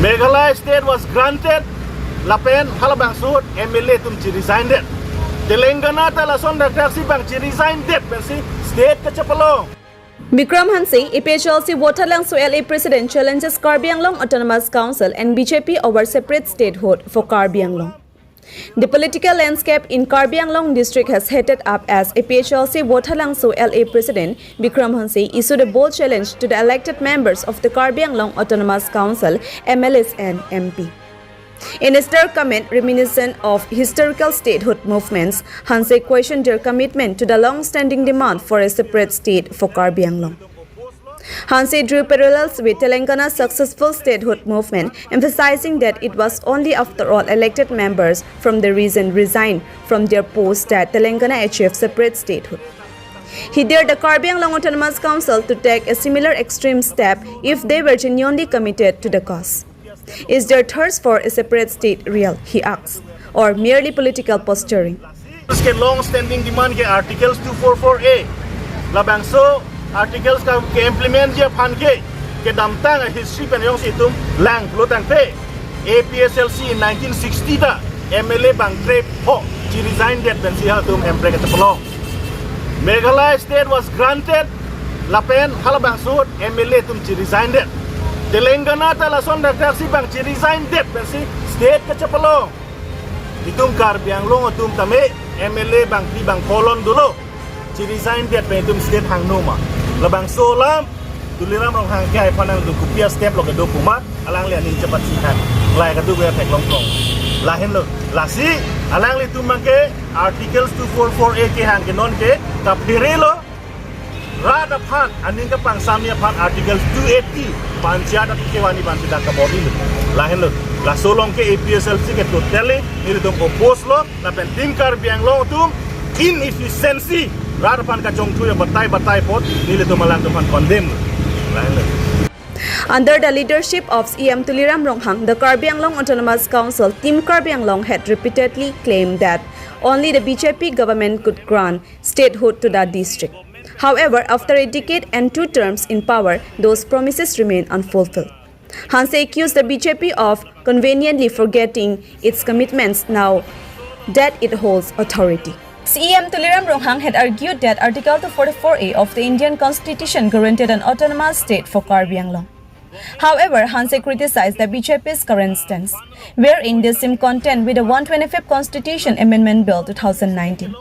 Meghalaya state was granted lapen halabang suit MLA tum ci resigned it. Telangana ta lason daksi bang ci resigned it pensi state kachapalo. Bikram Hansi, EPHLC Waterlang LA President challenges Karbi Anglong Autonomous Council and BJP over separate statehood for Karbi Anglong. The political landscape in Karbi Anglong district has heated up as EPHLC Waterlang LA President Bikram Hansi issued a bold challenge to the elected members of the Karbi Anglong Autonomous Council, MLAs and MP. In a stark comment reminiscent of historical statehood movements, Hanse questioned their commitment to the long-standing demand for a separate state for Karbi Anglong. Hanse drew parallels with Telangana's successful statehood movement, emphasizing that it was only after all elected members from the region resigned from their posts that Telangana achieved separate statehood. He dared the Karbi Anglong Autonomous Council to take a similar extreme step if they were genuinely committed to the cause. Is their thirst for a separate state real, he asks, or merely political posturing? Ke long-standing demand ke Articles 244A, labang so articles ka ke implement je phan ke damtang history pen yong situm lang plutan pe APSLC in 1960 da MLA bang trip ho ci resign that ben siha tum empre ke tepelong. Meghalaya state was granted lapen halabang suit MLA tum ci resign that. Telangana ta lason daksi bang ci resign det pensi state kachapalo. Itum Karbi Anglong atum tame MLA bang di bang kolon dulu. Ci resign det pe itum state hang noma. Labang solam tuliram rong hang kai panang du kupia step lo ke dokumat alang lian ni cepat sihan. Lai ka tu be tek longkong. Lahin lo. Lasi alang li tu mangke articles 244A ke hang ke non ke ka pirelo Rada pan aning ka pang samia pan articles 280 panchada kewani ban tidak ka body lahin lo la solong ke APSLC ke totally ni dum oppose lo na pen tim Karbi Anglong tum inefficiency rada pan ka chongtu ya batai pot ni dum malang pan condemn lahin lo. Under the leadership of EM Tuliram Ronghang, the Karbi Anglong Autonomous Council, Team Karbi Anglong had repeatedly claimed that only the BJP government could grant statehood to the district. However, after a decade and 2 terms in power, those promises remain unfulfilled. Hanse accused the BJP of conveniently forgetting its commitments now that it holds authority. CM Tuliram Ronghang had argued that Article 244A of the Indian Constitution guaranteed an autonomous state for Karbi Anglong. However, Hanse criticized the BJP's current stance, wherein they seem content with the 125th Constitution Amendment Bill 2019.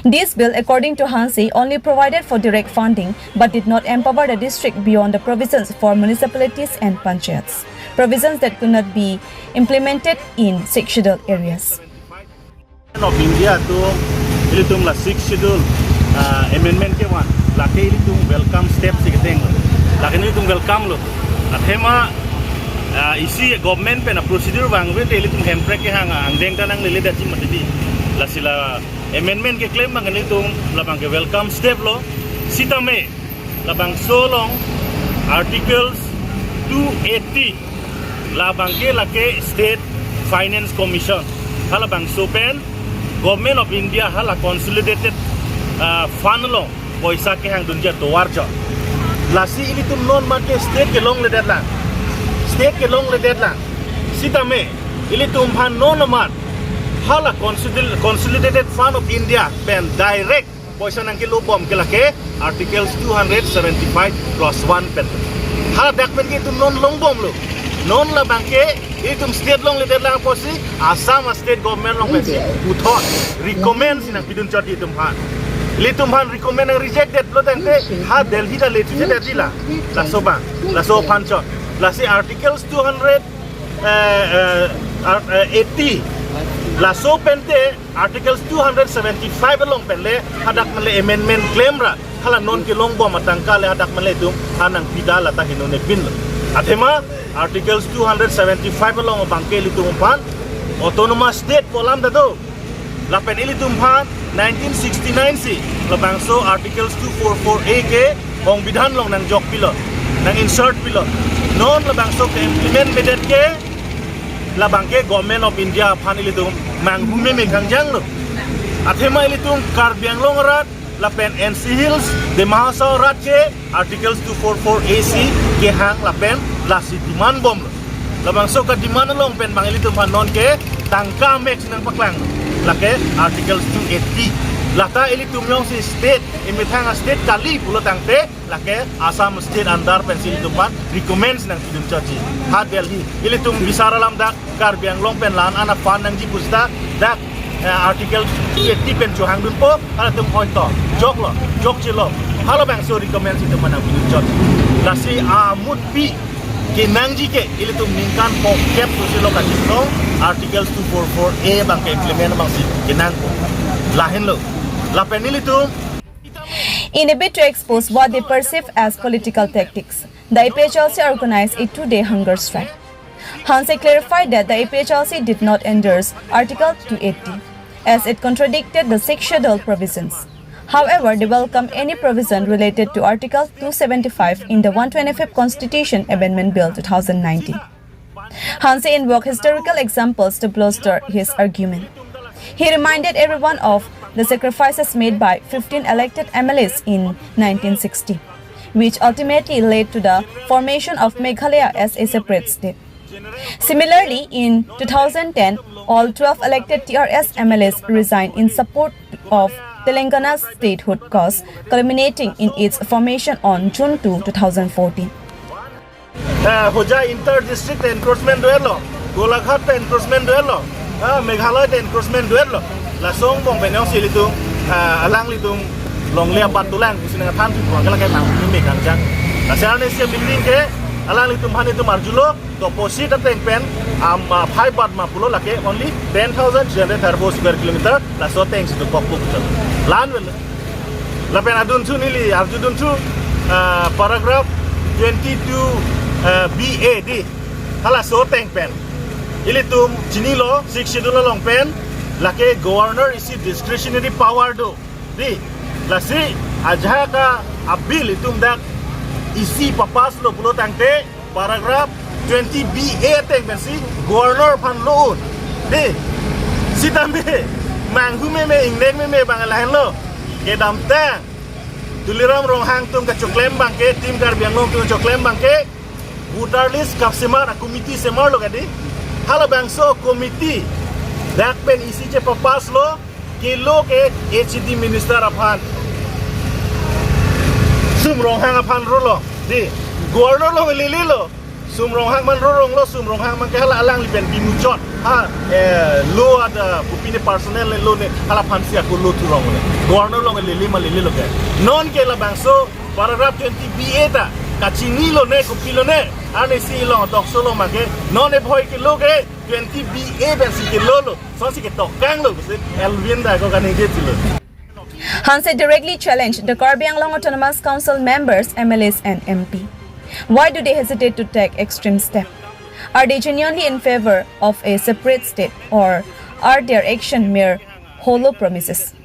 This bill, according to Hanse, only provided for direct funding but did not empower the district beyond the provisions for municipalities and panchayats, provisions that could not be implemented in 6 scheduled areas. Of India to ilitum la 6 schedule amendment ke wan la ke ilitum welcome step sikiteng la ke ilitum welcome lo athema isi government pe na procedure bang we ilitum hempre ke hang angdeng tanang lele da chim mati la sila amendment ke claim bang ilitum la bang ke welcome step lo sitame la bang solong articles 280 la bang ke state finance commission hala bang sopen Government of India hala consolidated fund lo poisa ke hang dunja towar jo lasi ini tum non make state ke long le deadline sitame ili tum phan non mat hala consolidated fund of India pen direct poisa nang ke lubom ke lake articles 275 plus 1 pen hala document ke tum non long bom lo non la bangke itum state long leader lang posi Assam state government long pensi uthon recommend sinang bidun choti itum han litum han recommend and rejected lo tante ha Delhi da letu je dila la soba la so panchot la si articles 280 la so pente articles 275 long penle hadak male amendment claim ra hala non ke long bom atangka le hadak male tum hanang pidala ta hinone bin athema Articles 275 along bangke litumpan autonomous state polam dado lapen ilitumpan 1969 si labangso articles 244A ke ong bidhan long nang jok pilo nang insert pilo non labangso ke implement medet ke labangke government of India pan ilitum manghume me kangjang lo athema ilitum Karbi Anglong rat lapen NC Hills de Mahasau rat ke articles 244AC ke hang lapen la si demand bom labang so ka demand long pen bang ili tum non ke tangka mek sinang paklang lake article 280 lata ili tum yong si state imithang state kali pulo tangte lake Assam state andar pen sili tum pan recommends nang tidum chachi ha Delhi ili tum bisara lam dak Karbi Anglong pen lan ana fan nang ji pusta dak article 280 pen johang dun po ala tum point to jok chilo halo bang so recommends itu mana tidum chachi lasi amut pi kinangji ke ili tum ningkan po cap susilo ka jino article 244A bang ke implement bang si kinang po lahin lo la penili tum In a bid to expose what they perceive as political tactics, the APHLC organized a 2-day hunger strike. Hanse clarified that the APHLC did not endorse Article 280 as it contradicted the 6th schedule provisions. However, they welcome any provision related to Article 275 in the 125th Constitution Amendment Bill 2019. Hanse invoked historical examples to bolster his argument. He reminded everyone of the sacrifices made by 15 elected MLAs in 1960, which ultimately led to the formation of Meghalaya as a separate state. Similarly, in 2010, all 12 elected TRS MLAs resigned in support of Telangana's statehood cause, culminating in its formation on June 2, 2014. Hoja inter-district encroachment duelo, Golaghat encroachment duelo, Meghalaya encroachment duelo. La song bong penyong silitung alang litung long lia patulang kusinang than tu kuang kala kai mang mi kang jang la sekarang ni siap building ke alang litung han itu marjulo deposit ateng pen 5 baht 50 lake only 10,334 square kilometer la so thanks to kokuk lan la pen adun tu nili arjudun tu paragraph 22 BA di hala so thank pen ilitum jinilo 6 schedule long pen lake governor isi discretionary power do di lasi aja ka abil itum dak isi papas lo pulo tangte paragraph 20 BA teng bensi governor pan loan di sitambe manghu me ingnek me bangalahan lo ke damtang tuliram rong hang tum ka choklem bangke tim Karbi Anglong tum choklem bangke voter list kapsemar committee semar lo kadi hala bangso committee dak pen isi je papas lo kilo ke HD minister aphan sumrong hang aphan rolo di governor lo lili lo sumrong hang man rorong lo sumrong hang man ke hala alang li pen bimuchot ha lo ada bupine personnel lo ne hala phan sia ko lo turong le governor lo lili lo ke non ke la bangso paragraph 20 BA ta kachini lo ne kupilo ne ane si lo tok solo mage non e boy ke lo ke 20 BA ben si ke lo so si ke tok kang lo se elvin da ko kane ke tilo Hanse directly challenged the Karbi Anglong Autonomous Council members, MLAs and MP. Why do they hesitate to take extreme steps? Are they genuinely in favor of a separate state, or are their action mere hollow promises?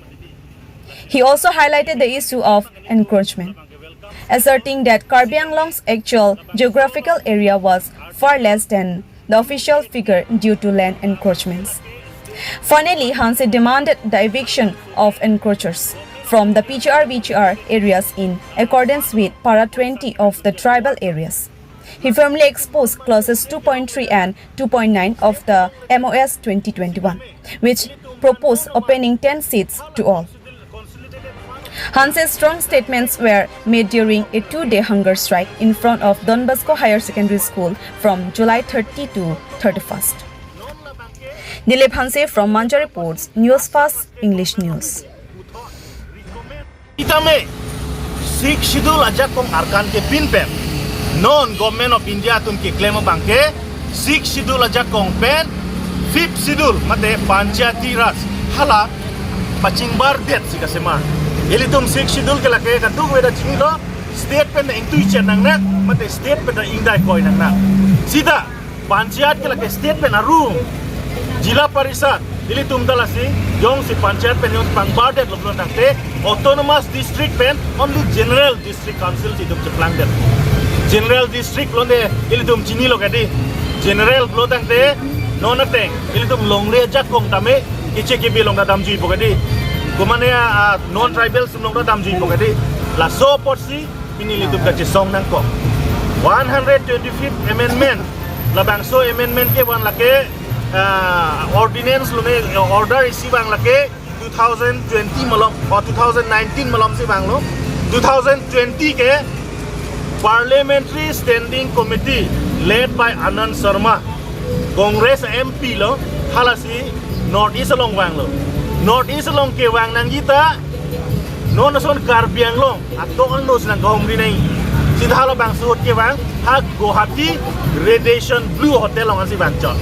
He also highlighted the issue of encroachment, asserting that Karbi Anglong's actual geographical area was far less than the official figure due to land encroachments. Finally, Hanse demanded the eviction of encroachers from the PGR-VGR areas in accordance with Para 20 of the tribal areas. He firmly exposed clauses 2.3 and 2.9 of the MOS 2021, which proposed opening 10 seats to all. Hanse's strong statements were made during a 2-day hunger strike in front of Don Bosco Higher Secondary School from July 30 to 31st. Dilip Hanse from Manja Reports, News Fast, English News. Itame Sikh schedule aja kong arkan ke pinpen non government of India tum ke claim bangke Sikh schedule aja kong pen 5th schedule mate panchayati raj hala paching bar det sika sema eli tum 6th schedule ke lake ka tu weda chinglo state pen intuition nang na mate state pen indai koi nang na sida panchayat ke lake state pen arum Jila Parishad ili tumdala si yong si panchayat pen yong pangbardet lo belum nangte autonomous district pen only general district council si tum ceplang det general district lo ne ili tum chini lo kadi general lo nangte non nangte ili tum longre jak kong tame kiche ke bilong da damjui bokadi kumane non tribal sum long da damjui bokadi la so porsi ini ili tum kache song nang ko 125th amendment la bangso amendment ke wan lake ordinance lune order isi bang lake 2020 malom or 2019 malom si bang lo 2020 ke Parliamentary Standing Committee led by Anand Sharma Congress MP lo halasi North East long wang lo North East long ke wang nang kita no nason Karbi Anglong atau anu senang kaum di nai sida halo bang suhut ke bang hak Guwahati Radiation Blue Hotel long ansi bancot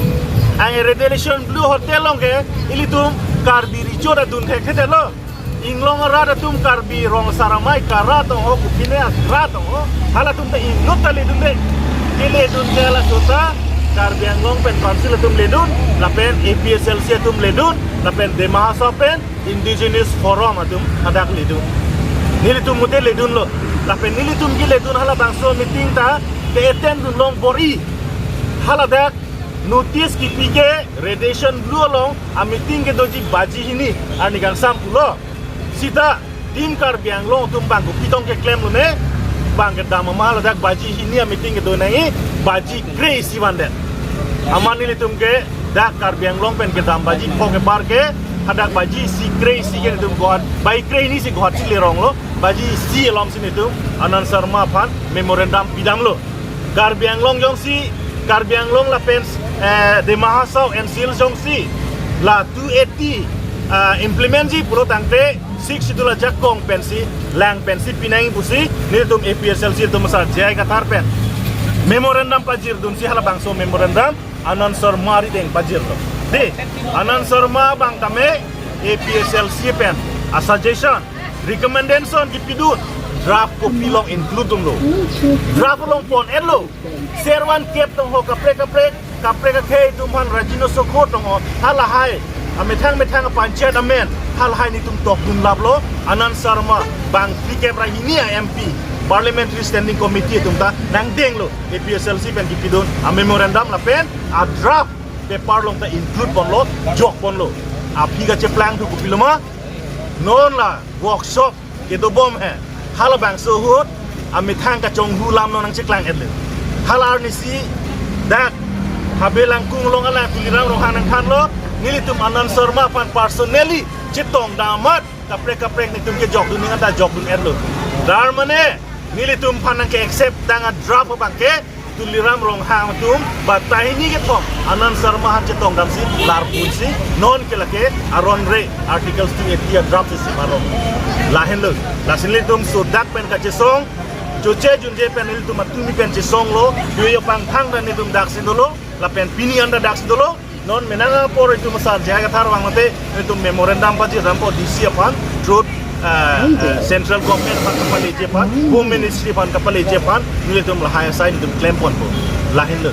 ang Radiation Blue Hotel long ke ilitum Karbi rijo da dun ke lo inglong rada tum Karbi rong saramai karato ho kupine rato ho hala tum te inut tali dun de ile dun ke la suta Karbi Anglong pen council tum ledun la pen APSLC tum ledun la pen de mahasa pen indigenous forum atum hadak ledun nilitum mute ledun lo la pen nilitum gi ledun hala bangso meeting ta ke attend long bori hala dak notice ki pike radiation blue long a meeting ke doji baji hini ani gang sampulo sita tim Karbi Anglong tum bangku pitong ke claim lo ne bang ke dama mahal dak baji hini a meeting ke do nai baji crazy wande amani litum ke dak Karbi Anglong pen ke dam baji pok ke bar ke hadak baji si crazy ke litum god bai crazy ni si god si lerong lo baji si lom sini tu Anand Sharma pan memorandum bidang lo Karbi Anglong jong si Karbi Anglong la pen de mahasau and sil jong si la 280 implement ji pulo tangte 6 sidula jakong pensi lang pensi pinang busi nitum APSLC tu masar jai katar pen memorandum pajir dun si hala bangso memorandum Anand Sharma ri deng pajir lo de Anand Sharma bang tame APSLC pen a suggestion recommendation gipidun draft copy long include dum lo draft long pon elo serwan kep tong ho kapre ka ke tumhan rajino sokho tong ho hala hai metang panchet amen hal hai ni tum tok dum lab lo Anand Sharma bang tikep rahini MP Parliamentary Standing Committee tum ta nang deng lo APSLC pen gipidun a memorandum la pen a draft paper long ta include pon lo jok pon lo a phiga che plan tu kupiloma non la workshop ke do bom hai hala bang so hut a metang ka chong hu lam no nang che klang edle halar ni si dak habelang kung long ala tulirang rong hanang khan lo nilitum Anand Sharma pan personally chitong damat kapre ni tum ke jok dun ninga da jok dun edlo dar mane nilitum panang ke accept danga drop bang ke tuliram rong hang tum batai ni ke thom Anand Sharma han chitong dam si lar pun si non ke lake aron re articles 280 drop si maro lahen lo lasin litum so dak pen ka chesong joche junje pen litum matumi pen chesong lo yo pang thang dan litum dak sin dolo la pen pini anda dak sin dolo non menanga por itu masar jaga thar wang mate itu memorandum pa ji rampo DC pan truth central government pan kapali je pan home ministry pan kapali je pan niletum la higher side itu claim pon po lahin lo